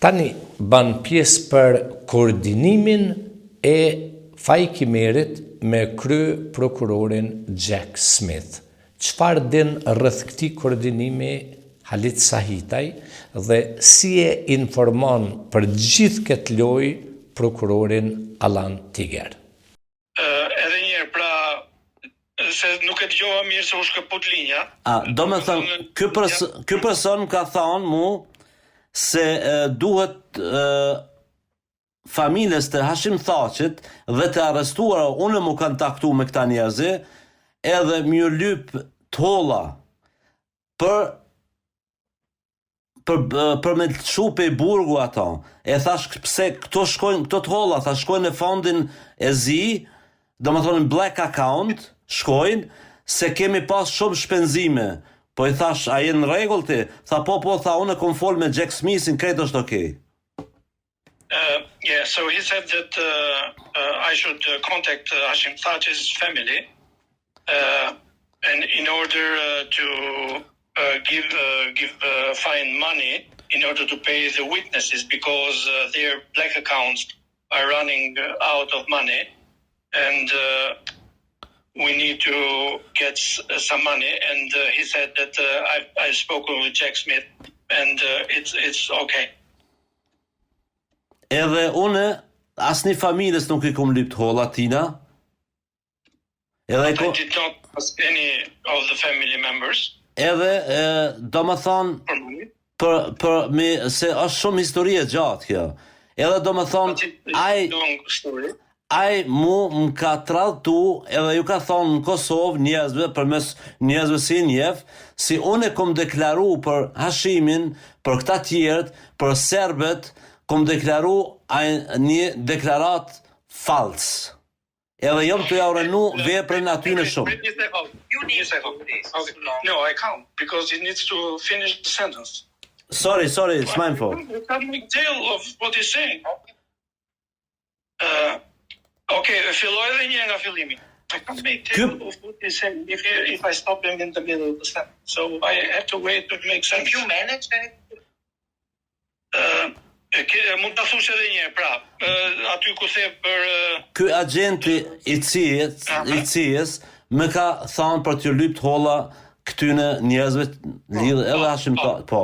Tani ban pjesë për koordinimin e fajkimerit me kry prokurorin Jack Smith. Çfarë din rreth këtij koordinimi Halit Sahitaj dhe si e informon për gjithë këtë lojë prokurorin Alan Tiger? Edhe njerë, pra, se nuk e dëgjova mirë se u shkëput linja. Do me thënë, ky person ka thonë mu se duhet familjes të Hashim Thaqit dhe të arrestuara, unë mu kanë taktu me këta njerëzi, edhe mjë lyp t'holla për me të shupe i burgu ato. E thash pse këto t'holla, thash shkojnë në fondin e zi, do më thonë black account, shkojnë, se kemi pas shumë shpenzime. Po i thash, a jenë në regull ti? Tha po, tha unë e kom fol me Jack Smithin, krejt është okej. Yeah, so he said that I should contact Hashim Thaq's family and in order to give fine money in order to pay the witnesses because their black accounts are running out of money and we need to get some money. And he said that I've spoken with Jack Smith and it's okay. Edhe une, asni familjes nuk I kom lypt holla tina. I did not ask any of the family members. Edhe, do më thonë, se është shumë historie gjatë kjo. Edhe do më thonë, ai mu më ka tradhtu edhe ju ka thonë në Kosovë njerëzve, përmes njerëzve si njef, si unë e kom deklaru për Hashimin, për këta tjerët, për serbet, kom deklaru një deklarat fals. Edhe jom të ja urenu veprën aty në shumë. No, I can't, because he needs to finish the sentence. Sorry, it's my fault. You can't make tell of what he's saying. Okay, filloj edhe një nga fillimi. I can't make tell of what he's saying if I stop him in the middle of the sentence. So I have to wait to make sense. If you manage anything? Mund ta thush edhe një, pra, aty ku the për ky agenti I cies më ka thënë për t'ju lypt holla këtyne njerëzve lidhë edhe Hashim po.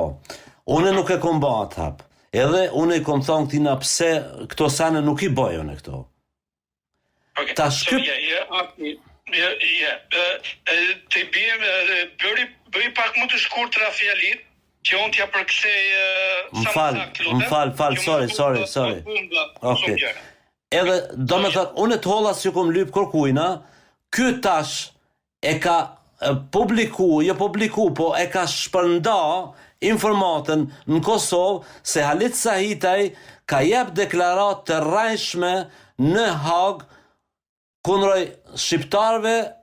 Unë nuk e kom bë atë hap. Edhe unë I kom thënë këtina pse këto sene nuk I bëjën e këto. Okay. Të bëri pak më të shkurtra fjalit, që unë t'ja përkthej Më fal, sorry. Okay. Edhe, do me thënë, unë të holla si kom lyp kërkujna, ky tash e ka publiku, po e ka shpërnda informatën në Kosovë se Halit Sahitaj ka jep deklarat të rrajshme në Hag kundroj shqiptarve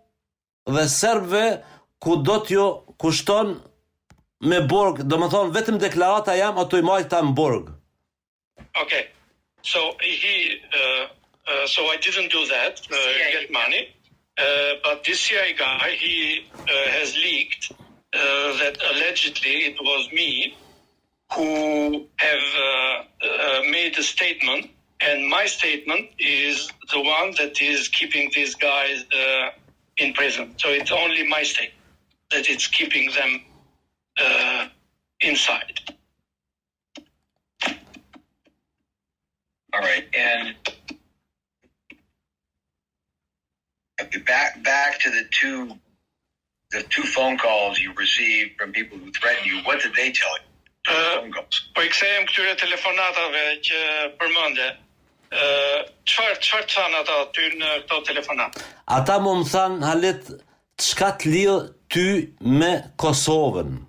dhe serbëve ku do t'ju kushton me burg, do më thonë vetëm deklarata jam ato I majta në burg. Okay. So so I didn't do that, get money. But this CIA guy, he has leaked that allegedly it was me who have made a statement, and my statement is the one that is keeping these guys in prison. So it's only my statement that it's keeping them inside. All right, and back to the two phone calls you received from people who threatened you. What did they tell you? Phone calls. Po I kthehem këtyre telefonatave që përmende. Çfarë thanë ata ty në këto telefonat? Ata më thanë Halit, çka të lidh ty me Kosovën?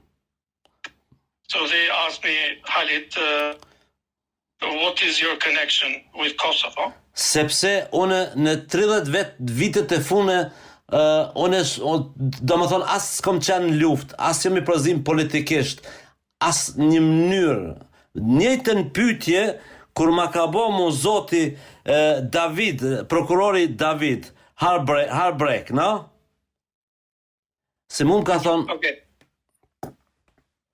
So they asked me, Halit, what is your connection with Kosovo? Sepse unë në 30 vitet e fune, unë do më thonë as s'kom qenë në luft, as jam I përzim politikisht, as një mënyrë, njëjtën pyetje kur ma ka bo mu zoti David, prokurori David Harbrek, no? Se mu më ka thonë... Okay.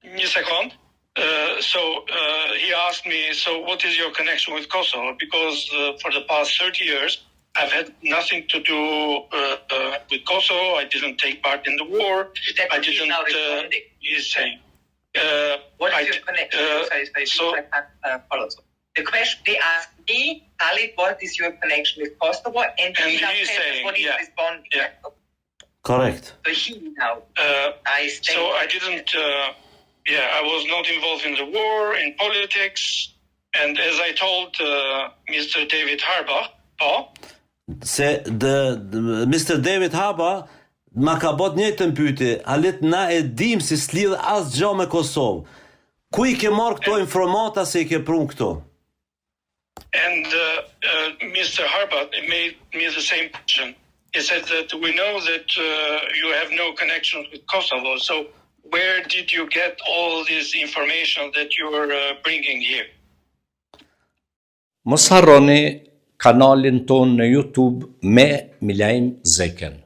Një sekund. He asked me, so what is your connection with Kosovo? Because for the past 30 years, I've had nothing to do with Kosovo. I didn't take part in the war. I didn't. He's saying. What is your connection? The question they asked me, Khalid, what is your connection with Kosovo? And he's saying, what he's responding. Yeah. Correct. So he now. I didn't. I was not involved in the war, in politics, and as I told Mr. David Harbaugh, se Mr. David Harbaugh ma ka bot njëjtën pyetje, Halit na e dim si s'lidh asgjë me Kosovë. Ku I ke marrë këto informata se I ke prun këto? And Mr. Harbaugh made me the same question. He said that we know that you have no connection with Kosovo, so where did you get all this information that you are bringing here? Mos harroni kanalin ton në YouTube me Milajm Zeken.